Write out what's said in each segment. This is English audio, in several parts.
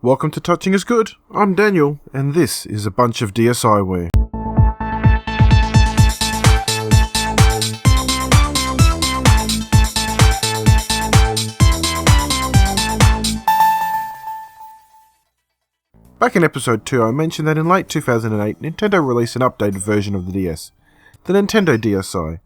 Welcome to Touching is Good. I'm Daniel, and this is a bunch of DSiWare. Back in episode 2, I mentioned that in late 2008, Nintendo released an updated version of the DS, the Nintendo DSi.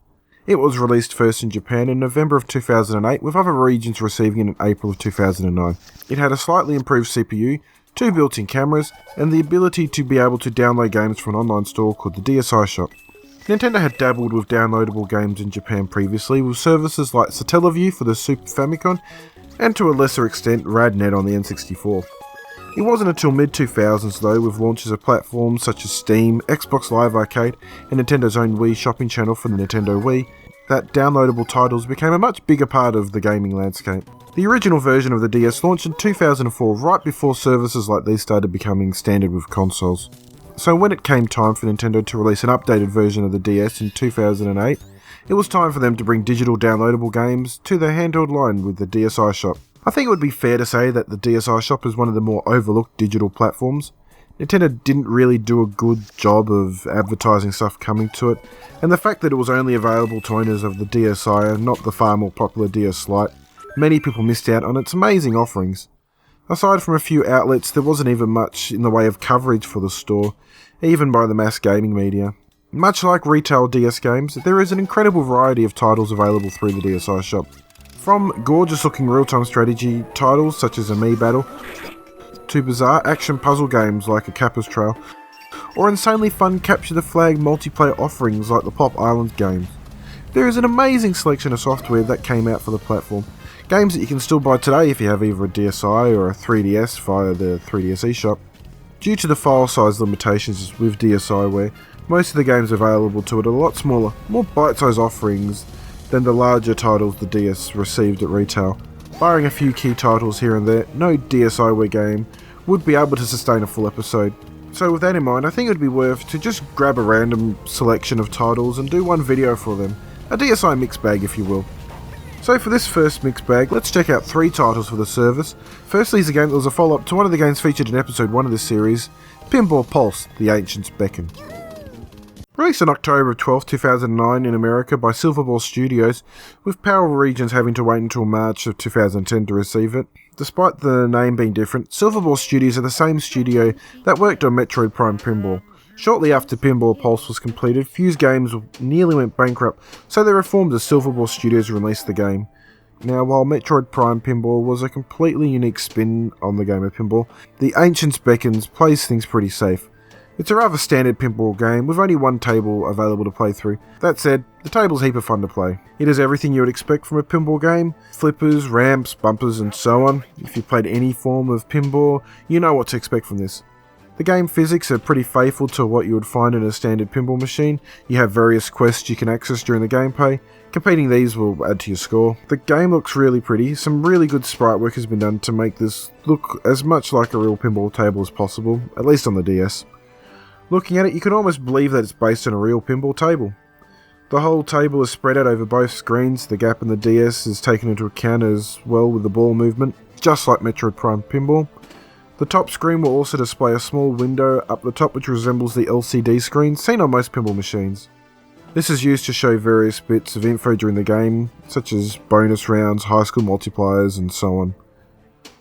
It was released first in Japan in November of 2008, with other regions receiving it in April of 2009. It had a slightly improved CPU, 2 built-in cameras, and the ability to be able to download games from an online store called the DSi Shop. Nintendo had dabbled with downloadable games in Japan previously, with services like Satellaview for the Super Famicom, and to a lesser extent RadNet on the N64. It wasn't until mid-2000s though, with launches of platforms such as Steam, Xbox Live Arcade, and Nintendo's own Wii shopping channel for the Nintendo Wii, that downloadable titles became a much bigger part of the gaming landscape. The original version of the DS launched in 2004, right before services like these started becoming standard with consoles. So when it came time for Nintendo to release an updated version of the DS in 2008, it was time for them to bring digital downloadable games to their handheld line with the DSi Shop. I think it would be fair to say that the DSi Shop is one of the more overlooked digital platforms. Nintendo didn't really do a good job of advertising stuff coming to it, and the fact that it was only available to owners of the DSi and not the far more popular DS Lite, many people missed out on its amazing offerings. Aside from a few outlets, there wasn't even much in the way of coverage for the store, even by the mass gaming media. Much like retail DS games, there is an incredible variety of titles available through the DSi Shop. From gorgeous-looking real-time strategy titles such as a Mii Battle, to bizarre action puzzle games like a Kappa's Trail, or insanely fun capture-the-flag multiplayer offerings like the Pop Islands games. There is an amazing selection of software that came out for the platform, games that you can still buy today if you have either a DSi or a 3DS via the 3DS eShop. Due to the file size limitations with DSiWare, most of the games available to it are a lot smaller, more bite-sized offerings than the larger titles the DS received at retail. Barring a few key titles here and there, no DSiWare game would be able to sustain a full episode. So with that in mind, I think it would be worth to just grab a random selection of titles and do one video for them. A DSi mix bag, if you will. So for this first mix bag, let's check out 3 titles for the service. Firstly is a game that was a follow-up to one of the games featured in episode 1 of this series, Pinball Pulse, the Ancients Beckons. Released on October 12, 2009 in America by Silverball Studios, with PAL regions having to wait until March of 2010 to receive it. Despite the name being different, Silverball Studios are the same studio that worked on Metroid Prime Pinball. Shortly after Pinball Pulse was completed, Fuse Games nearly went bankrupt, so they reformed as Silverball Studios and released the game. Now, while Metroid Prime Pinball was a completely unique spin on the game of pinball, the Ancients Beckons plays things pretty safe. It's a rather standard pinball game with only one table available to play through. That said, the table's a heap of fun to play. It is everything you would expect from a pinball game: flippers, ramps, bumpers and so on. If you've played any form of pinball, you know what to expect from this. The game physics are pretty faithful to what you would find in a standard pinball machine. You have various quests you can access during the gameplay. Completing these will add to your score. The game looks really pretty. Some really good sprite work has been done to make this look as much like a real pinball table as possible, at least on the DS. Looking at it, you can almost believe that it's based on a real pinball table. The whole table is spread out over both screens. The gap in the DS is taken into account as well with the ball movement, just like Metroid Prime Pinball. The top screen will also display a small window up the top which resembles the LCD screen seen on most pinball machines. This is used to show various bits of info during the game, such as bonus rounds, high school multipliers and so on.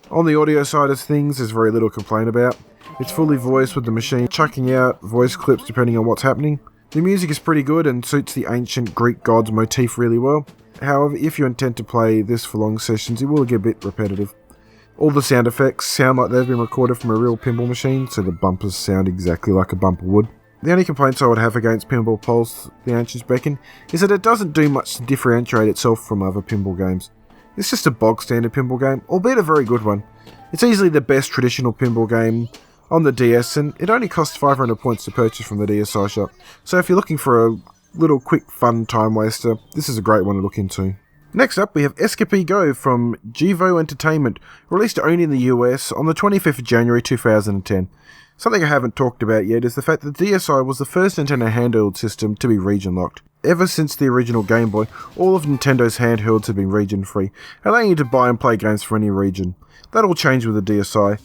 On the audio side of things, there's very little to complain about. It's fully voiced with the machine chucking out voice clips depending on what's happening. The music is pretty good and suits the ancient Greek gods motif really well. However, if you intend to play this for long sessions, it will get a bit repetitive. All the sound effects sound like they've been recorded from a real pinball machine, so the bumpers sound exactly like a bumper would. The only complaints I would have against Pinball Pulse, the Ancients Beckons, is that it doesn't do much to differentiate itself from other pinball games. It's just a bog standard pinball game, albeit a very good one. It's easily the best traditional pinball game on the DS, and it only costs 500 points to purchase from the DSi Shop, so if you're looking for a little quick fun time waster, this is a great one to look into. Next up, we have Escapee GO from GO Entertainment, released only in the US on the 25th of January 2010. Something I haven't talked about yet is the fact that the DSi was the first Nintendo handheld system to be region-locked. Ever since the original Game Boy, all of Nintendo's handhelds have been region-free, allowing you to buy and play games from any region. That all changed with the DSi.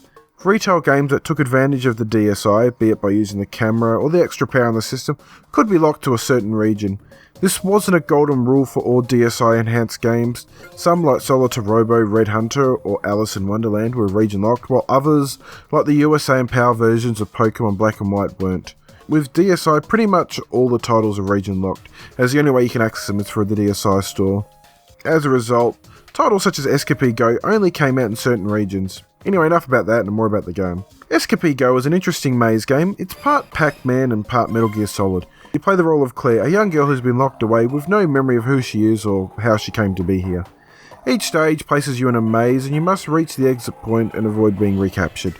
Retail games that took advantage of the DSi, be it by using the camera or the extra power on the system, could be locked to a certain region. This wasn't a golden rule for all DSi enhanced games. Some like Solitaire Robo, Red Hunter or Alice in Wonderland were region locked, while others like the USA and PAL versions of Pokemon Black and White weren't. With DSi, pretty much all the titles are region locked, as the only way you can access them is through the DSi store. As a result, titles such as Escapee GO only came out in certain regions. Anyway, enough about that and more about the game. Escapee GO is an interesting maze game. It's part Pac-Man and part Metal Gear Solid. You play the role of Claire, a young girl who's been locked away with no memory of who she is or how she came to be here. Each stage places you in a maze and you must reach the exit point and avoid being recaptured.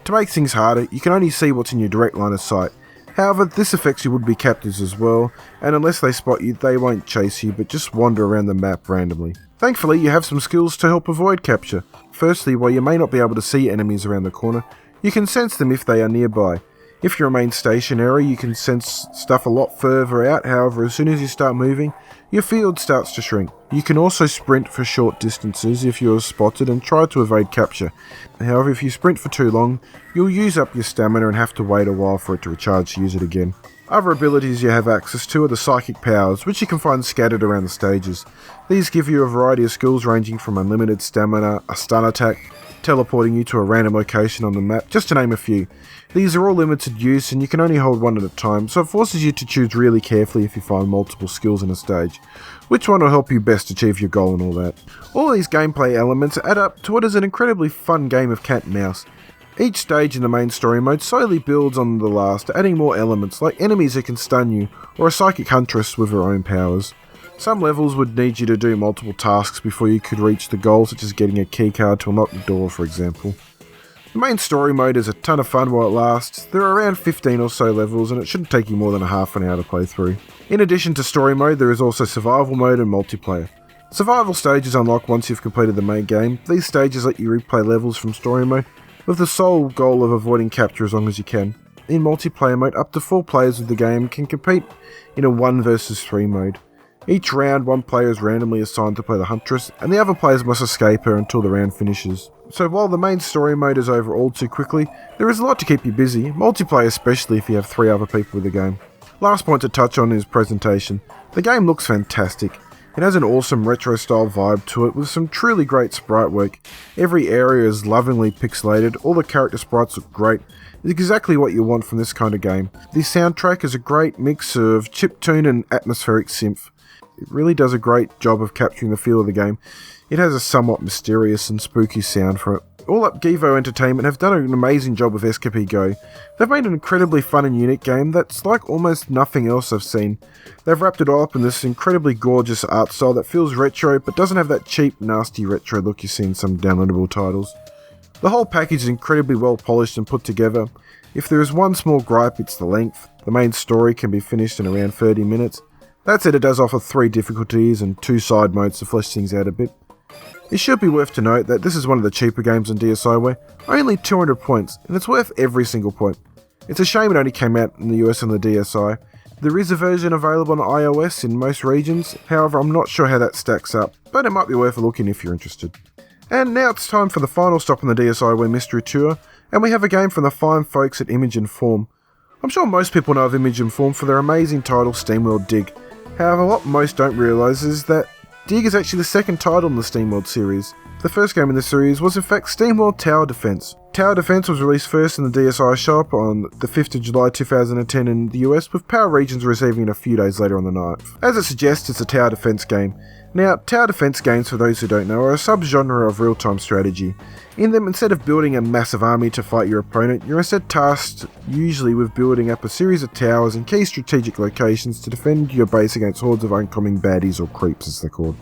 To make things harder, you can only see what's in your direct line of sight. However, this affects your would-be captors as well, and unless they spot you, they won't chase you, but just wander around the map randomly. Thankfully, you have some skills to help avoid capture. Firstly, while you may not be able to see enemies around the corner, you can sense them if they are nearby. If you remain stationary, you can sense stuff a lot further out. However, as soon as you start moving, your field starts to shrink. You can also sprint for short distances if you are spotted and try to evade capture. However, if you sprint for too long, you'll use up your stamina and have to wait a while for it to recharge to use it again. Other abilities you have access to are the psychic powers, which you can find scattered around the stages. These give you a variety of skills ranging from unlimited stamina, a stun attack, teleporting you to a random location on the map, just to name a few. These are all limited use and you can only hold one at a time, so it forces you to choose really carefully if you find multiple skills in a stage. Which one will help you best achieve your goal and all that. All these gameplay elements add up to what is an incredibly fun game of cat and mouse. Each stage in the main story mode slowly builds on the last, adding more elements like enemies that can stun you, or a psychic huntress with her own powers. Some levels would need you to do multiple tasks before you could reach the goal, such as getting a keycard to unlock the door, for example. The main story mode is a ton of fun while it lasts. There are around 15 or so levels and it shouldn't take you more than a half an hour to play through. In addition to story mode, there is also survival mode and multiplayer. Survival stages unlock once you've completed the main game. These stages let you replay levels from story mode, with the sole goal of avoiding capture as long as you can. In multiplayer mode, up to 4 players of the game can compete in a 1 versus 3 mode. Each round, one player is randomly assigned to play the Huntress, and the other players must escape her until the round finishes. So while the main story mode is over all too quickly, there is a lot to keep you busy, multiplayer especially if you have 3 other people with the game. Last point to touch on is presentation. The game looks fantastic. It has an awesome retro style vibe to it with some truly great sprite work. Every area is lovingly pixelated, all the character sprites look great. It's exactly what you want from this kind of game. The soundtrack is a great mix of chiptune and atmospheric synth. It really does a great job of capturing the feel of the game. It has a somewhat mysterious and spooky sound for it. All Up Givo Entertainment have done an amazing job with Escapee GO. They've made an incredibly fun and unique game that's like almost nothing else I've seen. They've wrapped it all up in this incredibly gorgeous art style that feels retro but doesn't have that cheap, nasty retro look you see in some downloadable titles. The whole package is incredibly well polished and put together. If there is one small gripe, it's the length. The main story can be finished in around 30 minutes. That said, it does offer 3 difficulties and 2 side modes to flesh things out a bit. It should be worth to note that this is one of the cheaper games on DSiWare, only 200 points, and it's worth every single point. It's a shame it only came out in the US on the DSi. There is a version available on iOS in most regions, however I'm not sure how that stacks up, but it might be worth a look in if you're interested. And now it's time for the final stop on the DSiWare mystery tour, and we have a game from the fine folks at Image & Form. I'm sure most people know of Image & Form for their amazing title SteamWorld Dig. However, what most don't realise is that Dig is actually the second title in the SteamWorld series. The first game in the series was in fact SteamWorld Tower Defense. Tower Defense was released first in the DSi shop on the 5th of July 2010 in the US, with PAL regions receiving it a few days later on the 9th. As it suggests, it's a tower defense game. Now, tower defense games, for those who don't know, are a subgenre of real-time strategy. In them, instead of building a massive army to fight your opponent, you're instead tasked usually with building up a series of towers in key strategic locations to defend your base against hordes of oncoming baddies, or creeps as they're called.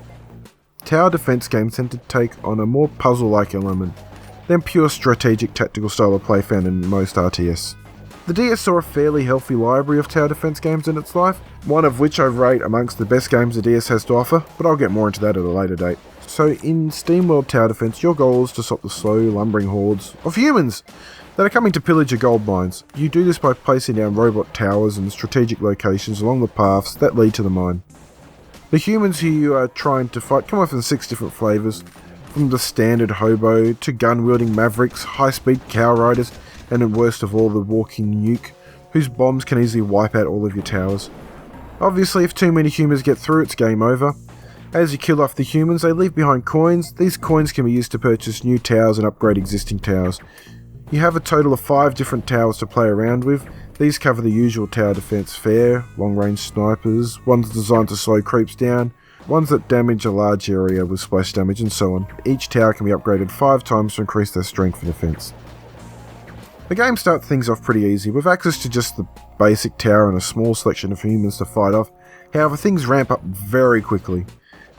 Tower defense games tend to take on a more puzzle-like element than pure strategic tactical style of play found in most RTS. The DS saw a fairly healthy library of tower defense games in its life, one of which I rate amongst the best games the DS has to offer, but I'll get more into that at a later date. So in SteamWorld Tower Defense, your goal is to stop the slow, lumbering hordes of humans that are coming to pillage your gold mines. You do this by placing down robot towers in strategic locations along the paths that lead to the mine. The humans who you are trying to fight come off in 6 different flavours, from the standard hobo to gun-wielding mavericks, high-speed cow riders, and then worst of all, the walking nuke, whose bombs can easily wipe out all of your towers. Obviously, if too many humans get through, it's game over. As you kill off the humans, they leave behind coins. These coins can be used to purchase new towers and upgrade existing towers. You have a total of 5 different towers to play around with. These cover the usual tower defense fare, long-range snipers, ones designed to slow creeps down, ones that damage a large area with splash damage, and so on. Each tower can be upgraded 5 times to increase their strength and defense. The game starts things off pretty easy, with access to just the basic tower and a small selection of humans to fight off. However, things ramp up very quickly.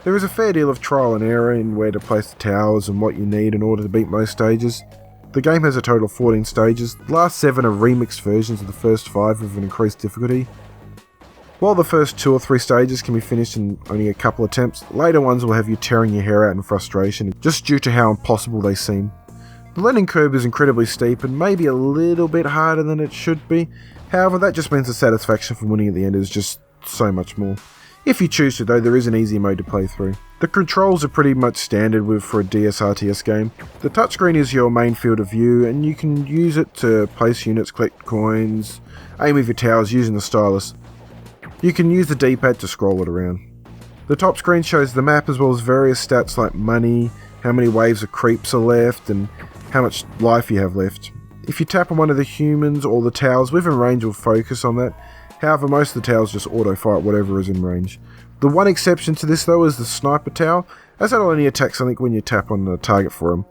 There is a fair deal of trial and error in where to place the towers and what you need in order to beat most stages. The game has a total of 14 stages. The last 7 are remixed versions of the first 5 with an increased difficulty. While the first 2 or 3 stages can be finished in only a couple attempts, later ones will have you tearing your hair out in frustration just due to how impossible they seem. The learning curve is incredibly steep and maybe a little bit harder than it should be. However, that just means the satisfaction from winning at the end is just so much more. If you choose to though, there is an easy mode to play through. The controls are pretty much standard for a DS-RTS game. The touchscreen is your main field of view and you can use it to place units, collect coins, aim with your towers using the stylus. You can use the D-pad to scroll it around. The top screen shows the map as well as various stats like money, how many waves of creeps are left, and how much life you have left. If you tap on one of the humans or the towers within range will focus on that. However, most of the towers just auto-fight whatever is in range. The one exception to this though is the sniper tower, as that will only attack something when you tap on the target for him.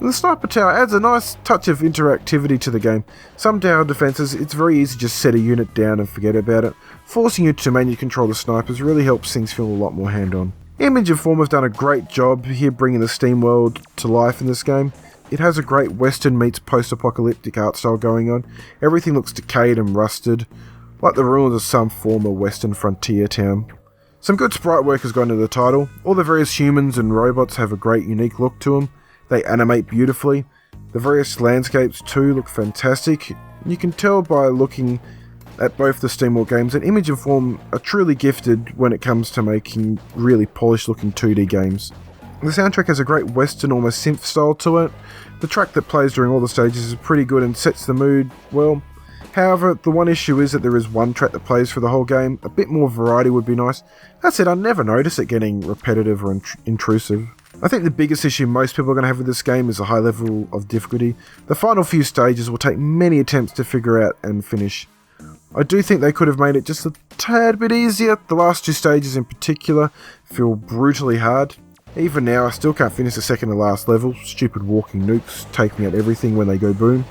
And the sniper tower adds a nice touch of interactivity to the game. Some tower defenses, it's very easy to just set a unit down and forget about it. Forcing you to manually control the snipers really helps things feel a lot more hand-on. Image and Form have done a great job here bringing the SteamWorld to life in this game. It has a great western meets post-apocalyptic art style going on. Everything looks decayed and rusted, like the ruins of some former western frontier town. Some good sprite work has gone into the title. All the various humans and robots have a great unique look to them. They animate beautifully. The various landscapes too look fantastic. You can tell by looking at both the SteamWorld games that Image and Form are truly gifted when it comes to making really polished looking 2D games. The soundtrack has a great western, almost synth style to it. The track that plays during all the stages is pretty good and sets the mood well. However, the one issue is that there is one track that plays for the whole game. A bit more variety would be nice. That said, I never notice it getting repetitive or intrusive. I think the biggest issue most people are going to have with this game is a high level of difficulty. The final few stages will take many attempts to figure out and finish. I do think they could have made it just a tad bit easier. The last 2 stages in particular feel brutally hard. Even now, I still can't finish the second to last level. Stupid walking nukes taking out everything when they go boom.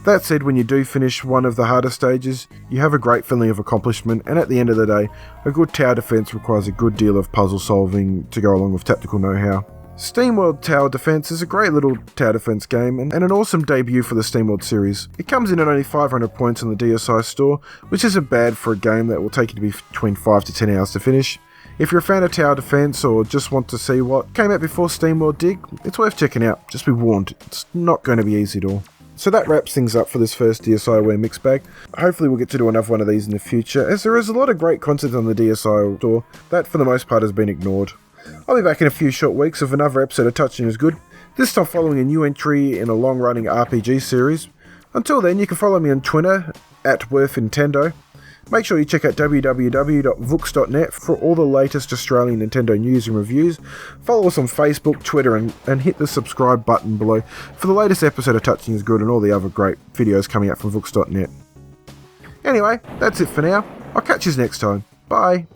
That said, when you do finish one of the harder stages, you have a great feeling of accomplishment, and at the end of the day, a good tower defense requires a good deal of puzzle solving to go along with tactical know-how. SteamWorld Tower Defense is a great little tower defense game, and an awesome debut for the SteamWorld series. It comes in at only 500 points on the DSi store, which isn't bad for a game that will take you to be between 5 to 10 hours to finish. If you're a fan of tower defense or just want to see what came out before SteamWorld did, it's worth checking out. Just be warned, it's not going to be easy at all. So that wraps things up for this first DSiWare Mixbag. Hopefully we'll get to do another one of these in the future, as there is a lot of great content on the DSi store that for the most part has been ignored. I'll be back in a few short weeks with another episode of Touching is Good, this time following a new entry in a long-running RPG series. Until then, you can follow me on Twitter, @WorthNintendo. Make sure you check out www.vooks.net for all the latest Australian Nintendo news and reviews. Follow us on Facebook, Twitter, and hit the subscribe button below for the latest episode of Touching is Good and all the other great videos coming out from Vooks.net. Anyway, that's it for now. I'll catch you next time. Bye.